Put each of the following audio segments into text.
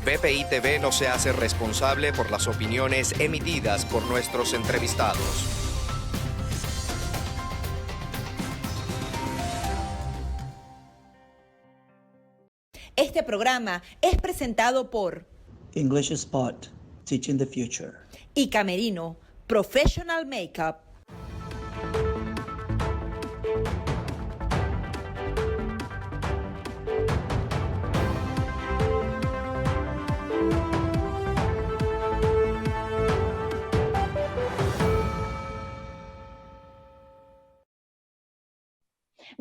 BPI TV no se hace responsable por las opiniones emitidas por nuestros entrevistados. Este programa es presentado por English Spot, Teaching the Future. y Camerino, Professional Makeup.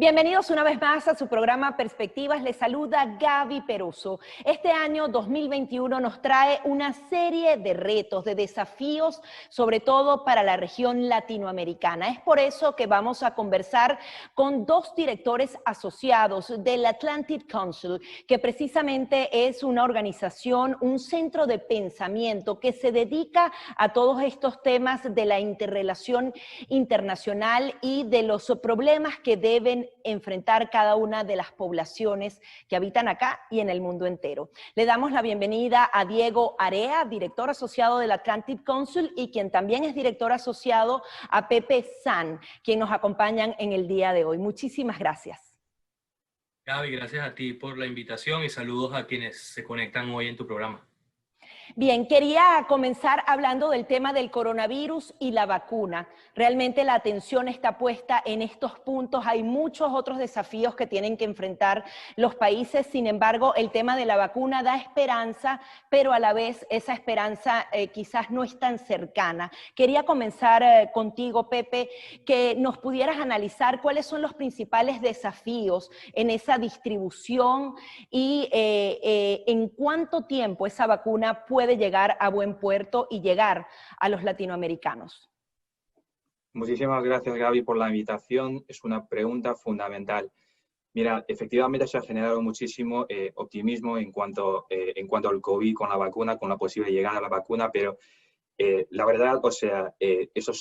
Bienvenidos una vez más a su programa Perspectivas. Les saluda Gaby Peroso. Este año 2021 nos trae una serie de retos, de desafíos, sobre todo para la región latinoamericana. Es por eso que vamos a conversar con dos directores asociados del Atlantic Council, que precisamente es una organización, un centro de pensamiento que se dedica a todos estos temas de la interrelación internacional y de los problemas que deben enfrentar cada una de las poblaciones que habitan acá y en el mundo entero. Le damos la bienvenida a Diego Area, director asociado del Atlantic Council, y quien también es director asociado a Pepe San, quien nos acompañan en el día de hoy. Muchísimas gracias. Gaby, gracias a ti por la invitación y saludos a quienes se conectan hoy en tu programa. Bien, quería comenzar hablando del tema del coronavirus y la vacuna. Realmente la atención está puesta en estos puntos. Hay muchos otros desafíos que tienen que enfrentar los países. Sin embargo, el tema de la vacuna da esperanza, pero a la vez esa esperanza quizás no es tan cercana. Quería comenzar contigo, Pepe, que nos pudieras analizar cuáles son los principales desafíos en esa distribución y en cuánto tiempo esa vacuna puede llegar a buen puerto y llegar a los latinoamericanos. Muchísimas gracias, Gaby, por la invitación. Es una pregunta fundamental. Mira, efectivamente se ha generado muchísimo optimismo en cuanto al COVID con la vacuna, con la posible llegada a la vacuna, pero la verdad, eso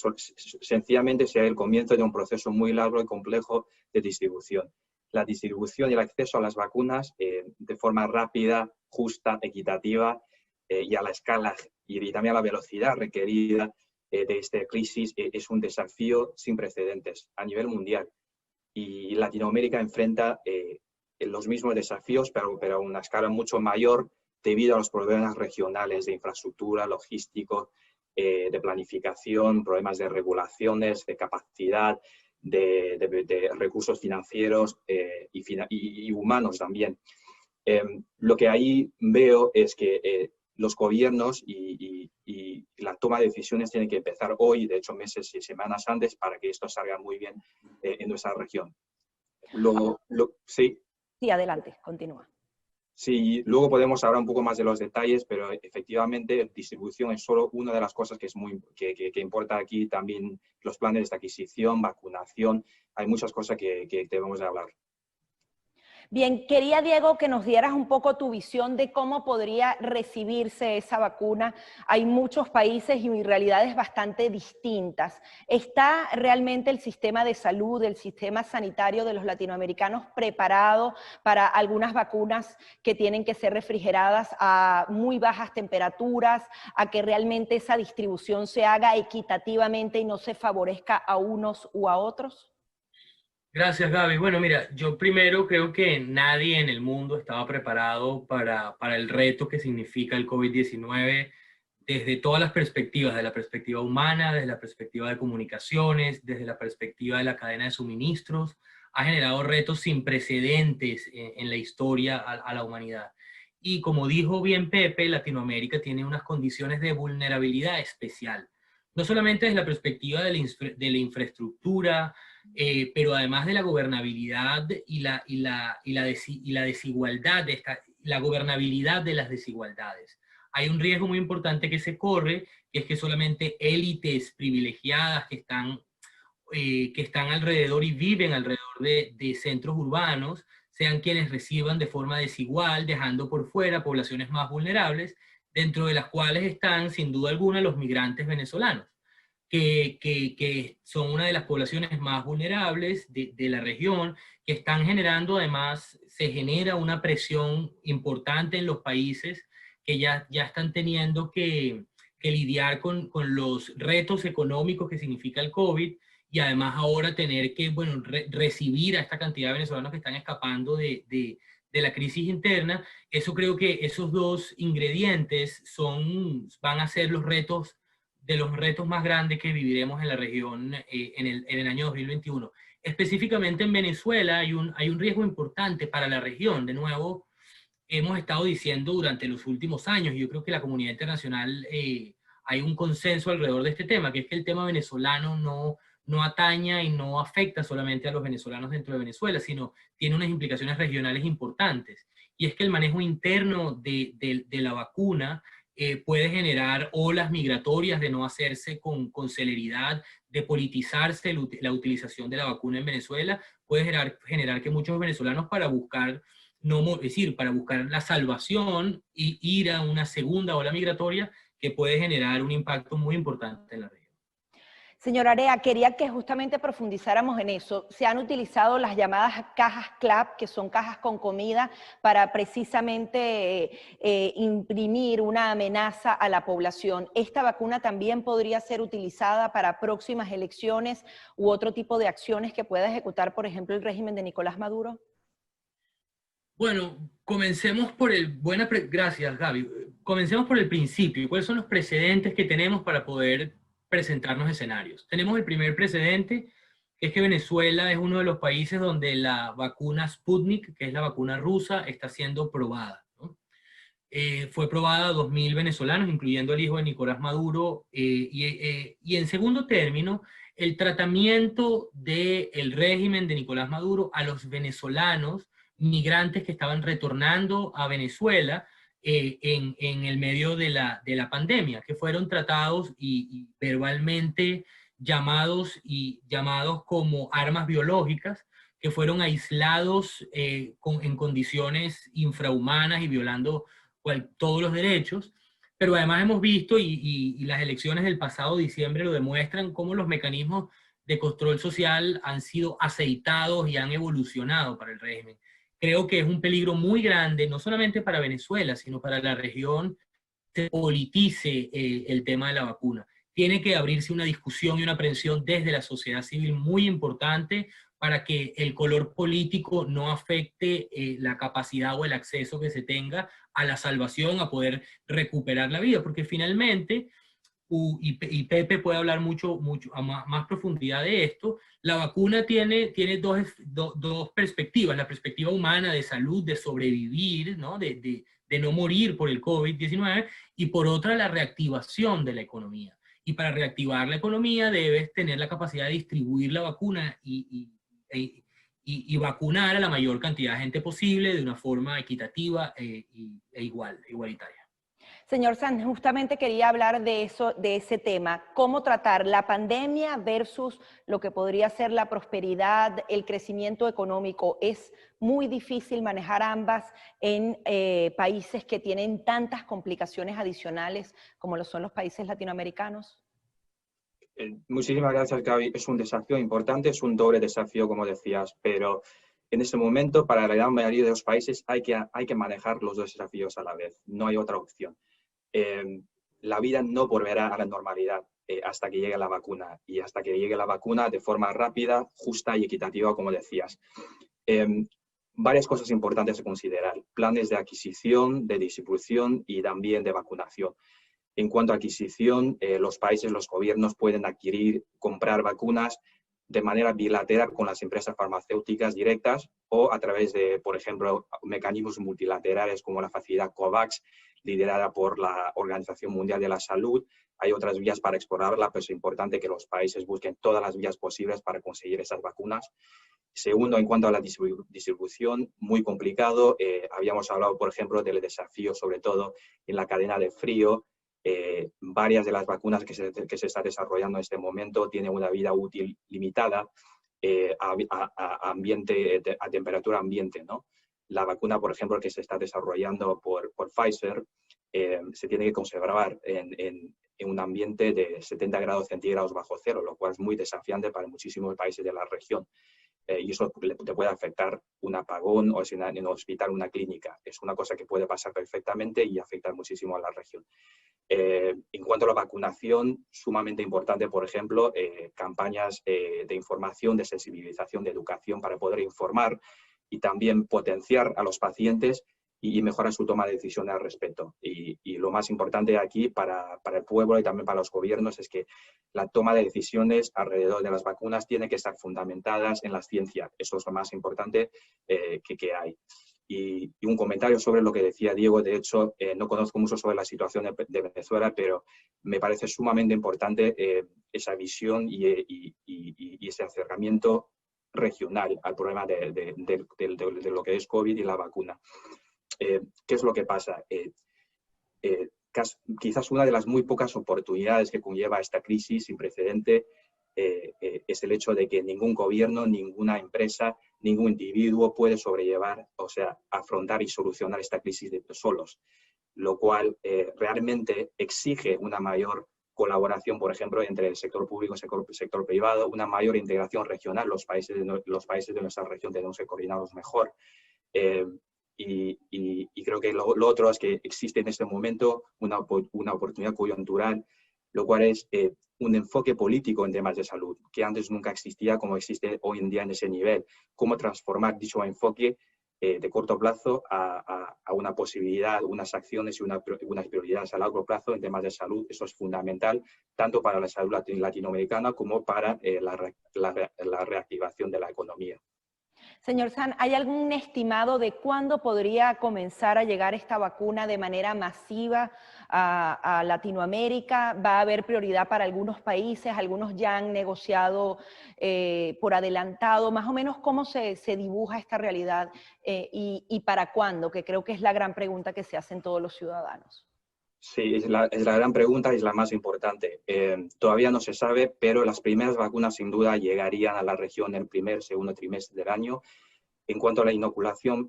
sencillamente será el comienzo de un proceso muy largo y complejo de distribución. La distribución y el acceso a las vacunas de forma rápida, justa, equitativa, y a la escala y también a la velocidad requerida de esta crisis es un desafío sin precedentes a nivel mundial. Y Latinoamérica enfrenta los mismos desafíos, pero a una escala mucho mayor debido a los problemas regionales de infraestructura, logístico, de planificación, problemas de regulaciones, de capacidad, de recursos financieros y humanos también. Lo que ahí veo es que los gobiernos y la toma de decisiones tienen que empezar hoy, de hecho meses y semanas antes, para que esto salga muy bien en nuestra región. Sí. Sí, adelante, continúa. Sí, luego podemos hablar un poco más de los detalles, pero efectivamente distribución es solo una de las cosas que importa aquí. También los planes de adquisición, vacunación, hay muchas cosas que debemos de hablar. Bien, quería, Diego, que nos dieras un poco tu visión de cómo podría recibirse esa vacuna. Hay muchos países y realidades bastante distintas. ¿Está realmente el sistema de salud, el sistema sanitario de los latinoamericanos preparado para algunas vacunas que tienen que ser refrigeradas a muy bajas temperaturas, a que realmente esa distribución se haga equitativamente y no se favorezca a unos u a otros? Gracias, Gaby. Bueno, mira, yo primero creo que nadie en el mundo estaba preparado para el reto que significa el COVID-19 desde todas las perspectivas, desde la perspectiva humana, desde la perspectiva de comunicaciones, desde la perspectiva de la cadena de suministros. Ha generado retos sin precedentes en la historia a la humanidad. Y como dijo bien Pepe, Latinoamérica tiene unas condiciones de vulnerabilidad especial. No solamente desde la perspectiva de la infraestructura, pero además de la gobernabilidad y la desigualdad, la gobernabilidad de las desigualdades. Hay un riesgo muy importante que se corre, que es que solamente élites privilegiadas que están alrededor y viven alrededor de centros urbanos sean quienes reciban de forma desigual, dejando por fuera poblaciones más vulnerables, dentro de las cuales están, sin duda alguna, los migrantes venezolanos. Que son una de las poblaciones más vulnerables de la región, que están generando, además, se genera una presión importante en los países que ya están teniendo que lidiar con los retos económicos que significa el COVID, y además ahora tener que, bueno, recibir a esta cantidad de venezolanos que están escapando de la crisis interna. Eso creo que esos dos ingredientes van a ser los retos más grandes que viviremos en la región en el año 2021. Específicamente en Venezuela hay un riesgo importante para la región. De nuevo, hemos estado diciendo durante los últimos años, y yo creo que la comunidad internacional hay un consenso alrededor de este tema, que es que el tema venezolano no ataña y no afecta solamente a los venezolanos dentro de Venezuela, sino tiene unas implicaciones regionales importantes. Y es que el manejo interno de la vacuna puede generar olas migratorias de no hacerse con celeridad, de politizarse la utilización de la vacuna en Venezuela, puede generar que muchos venezolanos para buscar la salvación y ir a una segunda ola migratoria que puede generar un impacto muy importante en la región. Señor Area, quería que justamente profundizáramos en eso. Se han utilizado las llamadas cajas CLAP, que son cajas con comida, para precisamente imprimir una amenaza a la población. ¿Esta vacuna también podría ser utilizada para próximas elecciones u otro tipo de acciones que pueda ejecutar, por ejemplo, el régimen de Nicolás Maduro? Bueno, comencemos por gracias, Gaby. Comencemos por el principio. ¿Cuáles son los precedentes que tenemos para poder presentarnos escenarios? Tenemos el primer precedente, que es que Venezuela es uno de los países donde la vacuna Sputnik, que es la vacuna rusa, está siendo probada, ¿no? Fue probada a 2.000 venezolanos, incluyendo el hijo de Nicolás Maduro, y en segundo término, el tratamiento del régimen de Nicolás Maduro a los venezolanos migrantes que estaban retornando a Venezuela en el medio de la pandemia, que fueron tratados y verbalmente llamados como armas biológicas, que fueron aislados en condiciones infrahumanas y violando todos los derechos. Pero además hemos visto, y las elecciones del pasado diciembre lo demuestran, cómo los mecanismos de control social han sido aceitados y han evolucionado para el régimen. Creo que es un peligro muy grande, no solamente para Venezuela, sino para la región, que se politice el tema de la vacuna. Tiene que abrirse una discusión y una aprehensión desde la sociedad civil muy importante para que el color político no afecte la capacidad o el acceso que se tenga a la salvación, a poder recuperar la vida, porque finalmente, y Pepe puede hablar mucho a más profundidad de esto, la vacuna tiene dos perspectivas: la perspectiva humana de salud, de sobrevivir, ¿no? De no morir por el COVID-19, y por otra la reactivación de la economía. Y para reactivar la economía debes tener la capacidad de distribuir la vacuna y vacunar a la mayor cantidad de gente posible de una forma equitativa igualitaria. Señor Sanz, justamente quería hablar de ese tema, cómo tratar la pandemia versus lo que podría ser la prosperidad, el crecimiento económico. Es muy difícil manejar ambas en países que tienen tantas complicaciones adicionales como lo son los países latinoamericanos. Muchísimas gracias, Gaby. Es un desafío importante, es un doble desafío, como decías, pero en este momento, para la gran mayoría de los países, hay que manejar los dos desafíos a la vez. No hay otra opción. La vida no volverá a la normalidad hasta que llegue la vacuna, y hasta que llegue la vacuna de forma rápida, justa y equitativa, como decías. Varias cosas importantes a considerar: planes de adquisición, de distribución y también de vacunación. En cuanto a adquisición, los países, los gobiernos pueden comprar vacunas de manera bilateral con las empresas farmacéuticas directas, o a través de, por ejemplo, mecanismos multilaterales como la facilidad COVAX, liderada por la Organización Mundial de la Salud. Hay otras vías para explorarla, pero es importante que los países busquen todas las vías posibles para conseguir esas vacunas. Segundo, en cuanto a la distribución, muy complicado. Habíamos hablado, por ejemplo, del desafío, sobre todo en la cadena de frío. Varias de las vacunas que se están desarrollando en este momento tienen una vida útil limitada a temperatura ambiente, ¿no? La vacuna, por ejemplo, que se está desarrollando por Pfizer, se tiene que conservar en un ambiente de 70 grados centígrados bajo cero, lo cual es muy desafiante para muchísimos países de la región. y eso te puede afectar un apagón o en un hospital, una clínica. Es una cosa que puede pasar perfectamente y afectar muchísimo a la región. En cuanto a la vacunación, sumamente importante, por ejemplo, campañas de información, de sensibilización, de educación para poder informar y también potenciar a los pacientes y mejorar su toma de decisiones al respecto. Y lo más importante aquí para el pueblo y también para los gobiernos es que la toma de decisiones alrededor de las vacunas tiene que estar fundamentadas en la ciencia. Eso es lo más importante que hay. Y un comentario sobre lo que decía Diego. De hecho, no conozco mucho sobre la situación de Venezuela, pero me parece sumamente importante esa visión y ese acercamiento regional al problema de lo que es COVID y la vacuna. ¿Qué es lo que pasa? Quizás una de las muy pocas oportunidades que conlleva esta crisis sin precedente es el hecho de que ningún gobierno, ninguna empresa, ningún individuo puede sobrellevar, o sea, afrontar y solucionar esta crisis solos, lo cual realmente exige una mayor colaboración, por ejemplo, entre el sector público y el sector privado, una mayor integración regional. Los países de nuestra región tenemos que coordinarnos mejor. Y creo que lo otro es que existe en este momento una oportunidad coyuntural, lo cual es un enfoque político en temas de salud, que antes nunca existía como existe hoy en día en ese nivel. Cómo transformar dicho enfoque de corto plazo a una posibilidad, unas acciones y unas prioridades a largo plazo en temas de salud. Eso es fundamental, tanto para la salud latinoamericana como para la reactivación de la economía. Señor San, ¿hay algún estimado de cuándo podría comenzar a llegar esta vacuna de manera masiva a Latinoamérica? ¿Va a haber prioridad para algunos países? Algunos ya han negociado por adelantado. Más o menos, ¿cómo se dibuja esta realidad y para cuándo? Que creo que es la gran pregunta que se hacen todos los ciudadanos. Sí, es la gran pregunta y es la más importante. Todavía no se sabe, pero las primeras vacunas sin duda llegarían a la región en el segundo trimestre del año. En cuanto a la inoculación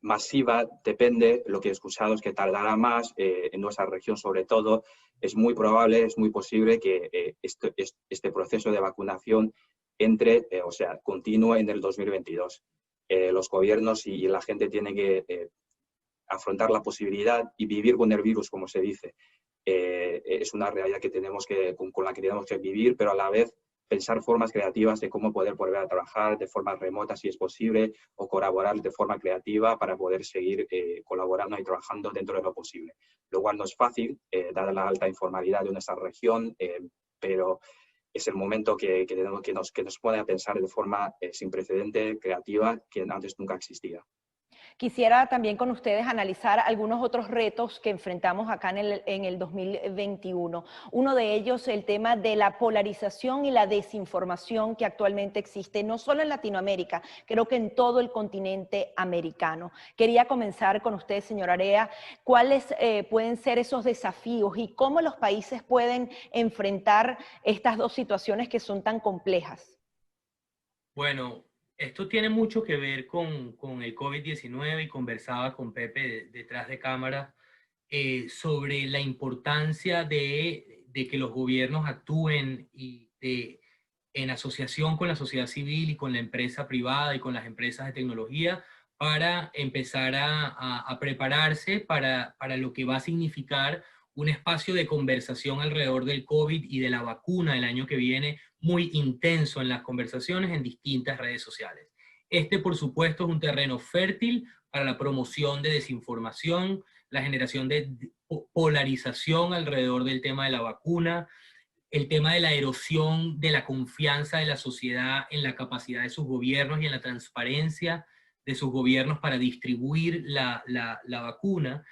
masiva, depende, lo que he escuchado es que tardará más en nuestra región sobre todo. Es muy probable, es muy posible que este proceso de vacunación continúe en el 2022. Los gobiernos y la gente tienen que afrontar la posibilidad y vivir con el virus, como se dice. Es una realidad con la que tenemos que vivir, pero a la vez pensar formas creativas de cómo poder volver a trabajar de forma remota, si es posible, o colaborar de forma creativa para poder seguir colaborando y trabajando dentro de lo posible. Lo cual no es fácil, dada la alta informalidad de nuestra región, pero es el momento que nos pone a pensar de forma sin precedente, creativa, que antes nunca existía. Quisiera también con ustedes analizar algunos otros retos que enfrentamos acá en el 2021. Uno de ellos, el tema de la polarización y la desinformación que actualmente existe, no solo en Latinoamérica, creo que en todo el continente americano. Quería comenzar con usted, señor Area, ¿cuáles pueden ser esos desafíos y cómo los países pueden enfrentar estas dos situaciones que son tan complejas? Bueno, esto tiene mucho que ver con el COVID-19 y conversaba con Pepe detrás de cámara sobre la importancia de que los gobiernos actúen en asociación con la sociedad civil y con la empresa privada y con las empresas de tecnología para empezar a prepararse para lo que va a significar un espacio de conversación alrededor del COVID y de la vacuna el año que viene, muy intenso en las conversaciones en distintas redes sociales. Este, por supuesto, es un terreno fértil para la promoción de desinformación, la generación de polarización alrededor del tema de la vacuna, el tema de la erosión de la confianza de la sociedad en la capacidad de sus gobiernos y en la transparencia de sus gobiernos para distribuir la vacuna.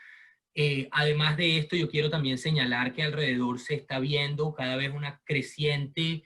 Además de esto, yo quiero también señalar que alrededor se está viendo cada vez una creciente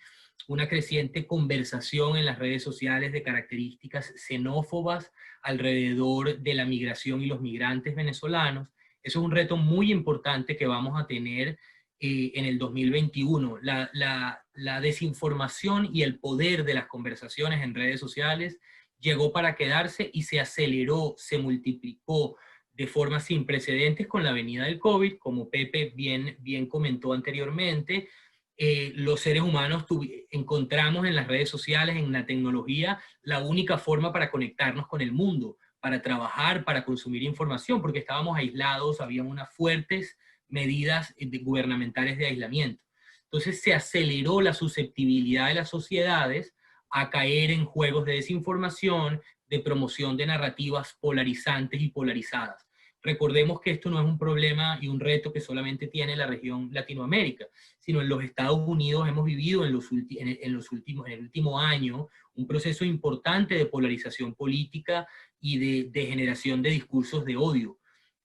conversación en las redes sociales de características xenófobas alrededor de la migración y los migrantes venezolanos. Eso es un reto muy importante que vamos a tener en el 2021. La desinformación y el poder de las conversaciones en redes sociales llegó para quedarse y se aceleró, se multiplicó de forma sin precedentes con la venida del COVID, como Pepe bien comentó anteriormente, los seres humanos encontramos en las redes sociales, en la tecnología, la única forma para conectarnos con el mundo, para trabajar, para consumir información, porque estábamos aislados, había unas fuertes medidas gubernamentales de aislamiento. Entonces se aceleró la susceptibilidad de las sociedades a caer en juegos de desinformación, de promoción de narrativas polarizantes y polarizadas. Recordemos que esto no es un problema y un reto que solamente tiene la región Latinoamérica, sino en los Estados Unidos hemos vivido en el último año un proceso importante de polarización política y de generación de discursos de odio.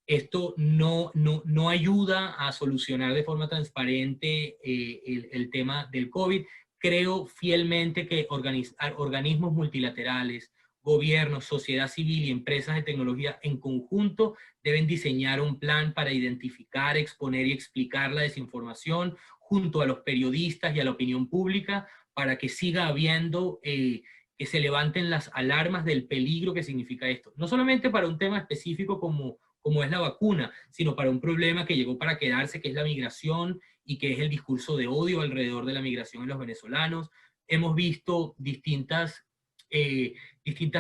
Esto no ayuda a solucionar de forma transparente el tema del COVID. Creo fielmente que organismos multilaterales, gobiernos, sociedad civil y empresas de tecnología en conjunto deben diseñar un plan para identificar, exponer y explicar la desinformación junto a los periodistas y a la opinión pública para que siga habiendo, que se levanten las alarmas del peligro que significa esto. No solamente para un tema específico como es la vacuna, sino para un problema que llegó para quedarse, que es la migración y que es el discurso de odio alrededor de la migración en los venezolanos. Hemos visto distintas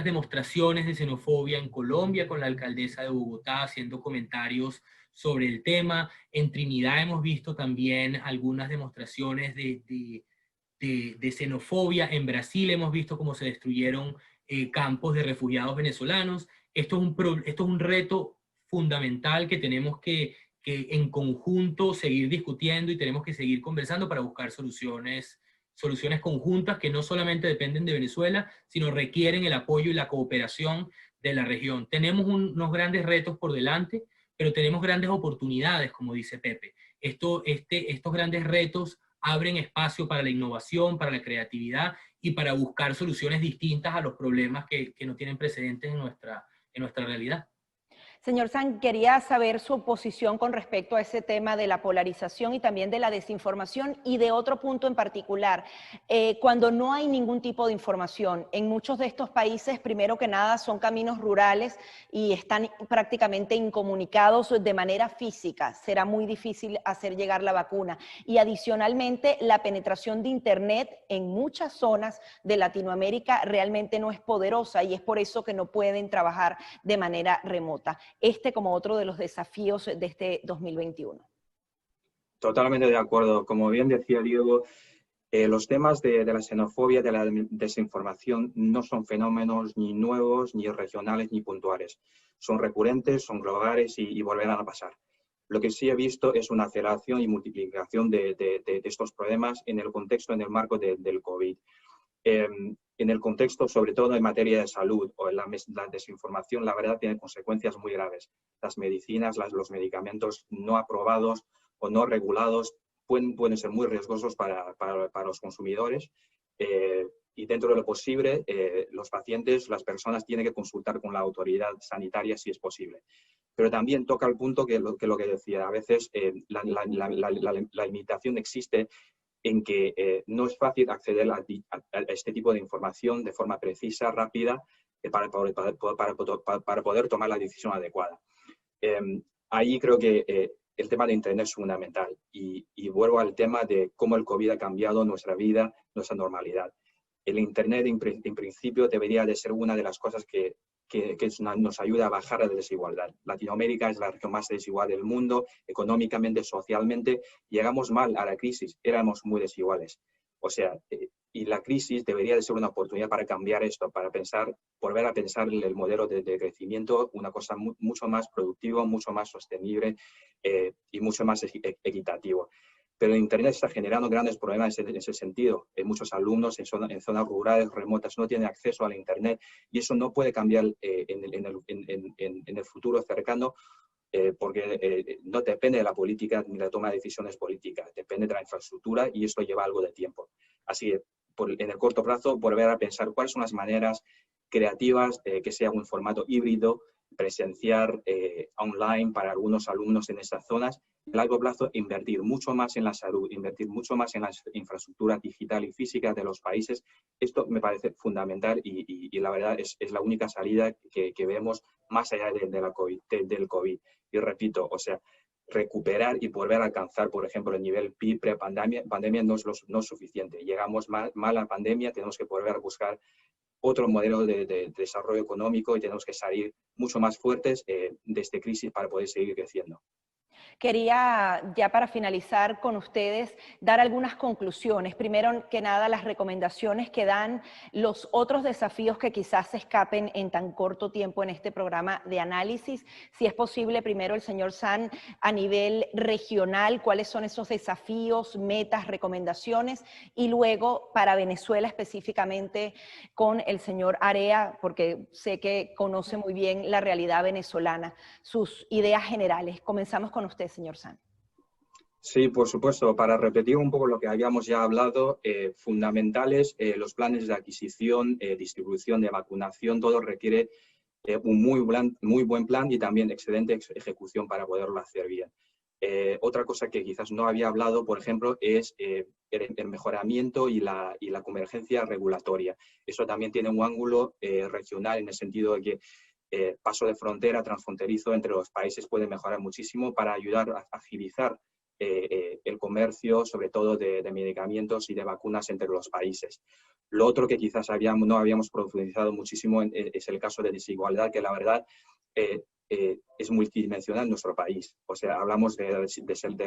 demostraciones de xenofobia en Colombia, con la alcaldesa de Bogotá haciendo comentarios sobre el tema. En Trinidad hemos visto también algunas demostraciones de xenofobia. En Brasil hemos visto cómo se destruyeron campos de refugiados venezolanos. Esto es un reto fundamental que tenemos que en conjunto seguir discutiendo y tenemos que seguir conversando para buscar soluciones conjuntas que no solamente dependen de Venezuela, sino requieren el apoyo y la cooperación de la región. Tenemos unos grandes retos por delante, pero tenemos grandes oportunidades, como dice Pepe. Estos grandes retos abren espacio para la innovación, para la creatividad y para buscar soluciones distintas a los problemas que no tienen precedentes en nuestra realidad. Señor San, quería saber su posición con respecto a ese tema de la polarización y también de la desinformación y de otro punto en particular. Cuando no hay ningún tipo de información, en muchos de estos países, primero que nada, son caminos rurales y están prácticamente incomunicados de manera física. Será muy difícil hacer llegar la vacuna. Y adicionalmente, la penetración de Internet en muchas zonas de Latinoamérica realmente no es poderosa y es por eso que no pueden trabajar de manera remota. Como otro de los desafíos de este 2021. Totalmente de acuerdo. Como bien decía Diego, los temas de la xenofobia, de la desinformación, no son fenómenos ni nuevos, ni regionales, ni puntuales. Son recurrentes, son globales y volverán a pasar. Lo que sí he visto es una aceleración y multiplicación de estos problemas en el contexto, en el marco del COVID. En el contexto, sobre todo en materia de salud o en la desinformación, la verdad tiene consecuencias muy graves. Las medicinas, los medicamentos no aprobados o no regulados pueden ser muy riesgosos para los consumidores y dentro de lo posible los pacientes, las personas tienen que consultar con la autoridad sanitaria si es posible. Pero también toca el punto que lo que decía, a veces la limitación existe en que no es fácil acceder a este tipo de información de forma precisa, rápida, para poder tomar la decisión adecuada. Ahí creo que el tema de Internet es fundamental y vuelvo al tema de cómo el COVID ha cambiado nuestra vida, nuestra normalidad. El Internet en principio debería de ser una de las cosas que nos ayuda a bajar la desigualdad. Latinoamérica es la región más desigual del mundo, económicamente, socialmente. Llegamos mal a la crisis, éramos muy desiguales. O sea, y la crisis debería de ser una oportunidad para cambiar esto, para volver a pensar el modelo de crecimiento, una cosa mucho más productiva, mucho más sostenible y mucho más equitativo. Pero Internet está generando grandes problemas en ese sentido. Muchos alumnos en zonas rurales, remotas, no tienen acceso al Internet y eso no puede cambiar en el futuro cercano porque no depende de la política ni de la toma de decisiones políticas, depende de la infraestructura y esto lleva algo de tiempo. Así que en el corto plazo volver a pensar cuáles son las maneras creativas que sea un formato híbrido, presencial, online para algunos alumnos en estas zonas. A largo plazo, invertir mucho más en la salud, invertir mucho más en la infraestructura digital y física de los países. Esto me parece fundamental y la verdad es la única salida que vemos más allá del COVID. Y repito, o sea, recuperar y volver a alcanzar, por ejemplo, el nivel PIB pre-pandemia. Pandemia no es suficiente. Llegamos mal a la pandemia, tenemos que volver a buscar otro modelo de desarrollo económico y tenemos que salir mucho más fuertes de esta crisis para poder seguir creciendo. Quería, ya para finalizar con ustedes, dar algunas conclusiones. Primero que nada, las recomendaciones que dan, los otros desafíos que quizás se escapen en tan corto tiempo en este programa de análisis. Si es posible, primero el señor San, a nivel regional, cuáles son esos desafíos, metas, recomendaciones, y luego para Venezuela específicamente con el señor Area, porque sé que conoce muy bien la realidad venezolana, sus ideas generales. Comenzamos con usted, señor San. Sí, por supuesto. Para repetir un poco lo que habíamos ya hablado, fundamentales los planes de adquisición, distribución de vacunación, todo requiere un muy buen plan y también excelente ejecución para poderlo hacer bien. Otra cosa que quizás no había hablado, por ejemplo, es el mejoramiento y la convergencia regulatoria. Eso también tiene un ángulo regional en el sentido de que paso de frontera, transfronterizo entre los países puede mejorar muchísimo para ayudar a agilizar el comercio, sobre todo de medicamentos y de vacunas entre los países. Lo otro que quizás no habíamos profundizado muchísimo es el caso de desigualdad, que la verdad es multidimensional en nuestro país. O sea, hablamos de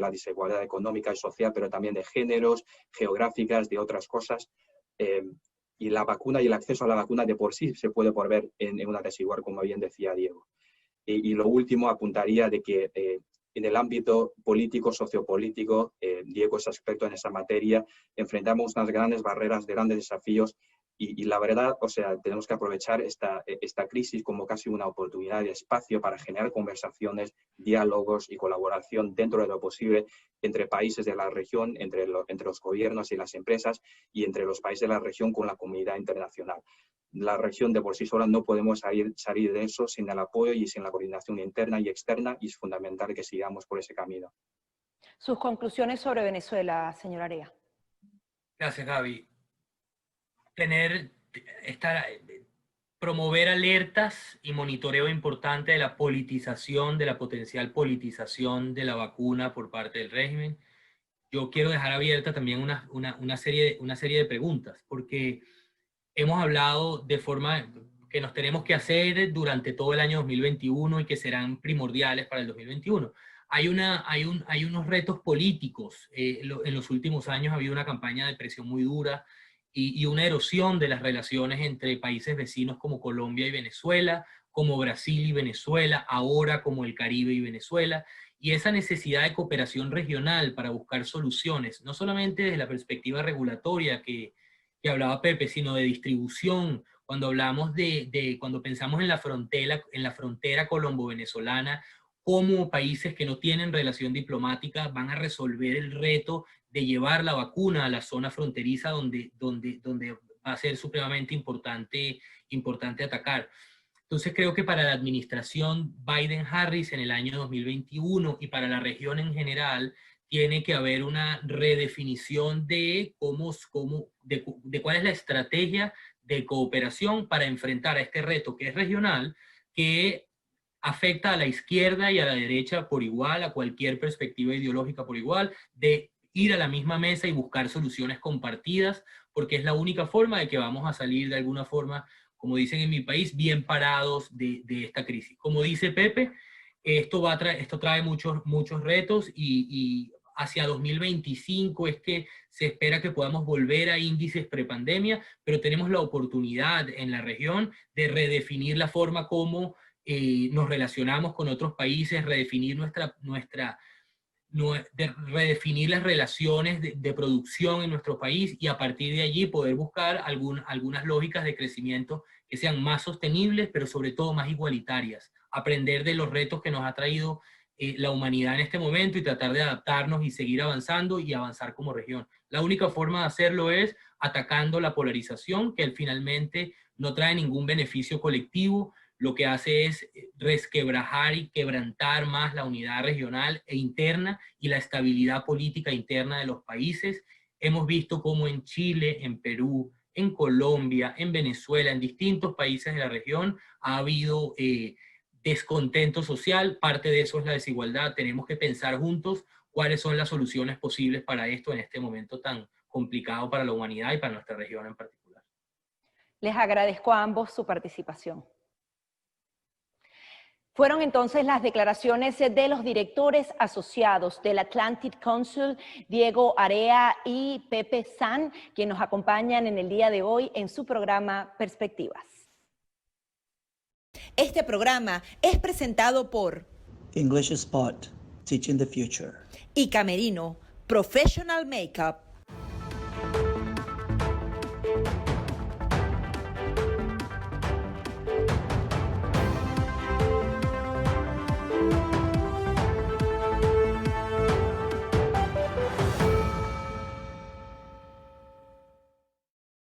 la desigualdad económica y social, pero también de géneros, geográficas, de otras cosas. Y la vacuna y el acceso a la vacuna de por sí se puede ver en una desigualdad, como bien decía Diego. Y lo último, apuntaría de que en el ámbito político, sociopolítico, Diego es experto en esa materia, enfrentamos unas grandes barreras, grandes desafíos y la verdad, o sea, tenemos que aprovechar esta crisis como casi una oportunidad de espacio para generar conversaciones, diálogos y colaboración dentro de lo posible entre países de la región, entre los gobiernos y las empresas y entre los países de la región con la comunidad internacional. La región de por sí sola no podemos salir de eso sin el apoyo y sin la coordinación interna y externa y es fundamental que sigamos por ese camino. Sus conclusiones sobre Venezuela, señor Area. Gracias, Gaby. Promover alertas y monitoreo importante de la politización, de la potencial politización de la vacuna por parte del régimen. Yo quiero dejar abierta también una serie de preguntas, porque hemos hablado de forma que nos tenemos que hacer durante todo el año 2021 y que serán primordiales para el 2021. Hay unos retos políticos. En los últimos años ha habido una campaña de presión muy dura y una erosión de las relaciones entre países vecinos como Colombia y Venezuela, como Brasil y Venezuela, ahora como el Caribe y Venezuela, y esa necesidad de cooperación regional para buscar soluciones, no solamente desde la perspectiva regulatoria que hablaba Pepe, sino de distribución. Cuando hablamos cuando pensamos en la frontera colombo-venezolana, cómo países que no tienen relación diplomática van a resolver el reto de llevar la vacuna a la zona fronteriza donde va a ser supremamente importante atacar. Entonces creo que para la administración Biden-Harris en el año 2021 y para la región en general, tiene que haber una redefinición de cuál es la estrategia de cooperación para enfrentar a este reto que es regional, que afecta a la izquierda y a la derecha por igual, a cualquier perspectiva ideológica por igual, de ir a la misma mesa y buscar soluciones compartidas, porque es la única forma de que vamos a salir de alguna forma, como dicen en mi país, bien parados de esta crisis. Como dice Pepe, esto trae muchos retos y hacia 2025 es que se espera que podamos volver a índices prepandemia, pero tenemos la oportunidad en la región de redefinir la forma como nos relacionamos con otros países, redefinir redefinir las relaciones de producción en nuestro país y a partir de allí poder buscar algunas lógicas de crecimiento que sean más sostenibles, pero sobre todo más igualitarias. Aprender de los retos que nos ha traído la humanidad en este momento y tratar de adaptarnos y seguir avanzando y avanzar como región. La única forma de hacerlo es atacando la polarización, que finalmente no trae ningún beneficio colectivo, lo que hace es resquebrajar y quebrantar más la unidad regional e interna y la estabilidad política interna de los países. Hemos visto cómo en Chile, en Perú, en Colombia, en Venezuela, en distintos países de la región, ha habido descontento social, parte de eso es la desigualdad. Tenemos que pensar juntos cuáles son las soluciones posibles para esto en este momento tan complicado para la humanidad y para nuestra región en particular. Les agradezco a ambos su participación. Fueron entonces las declaraciones de los directores asociados del Atlantic Council, Diego Area y Pepe San, quienes nos acompañan en el día de hoy en su programa Perspectivas. Este programa es presentado por English Spot, Teaching the Future. y Camerino, Professional Makeup.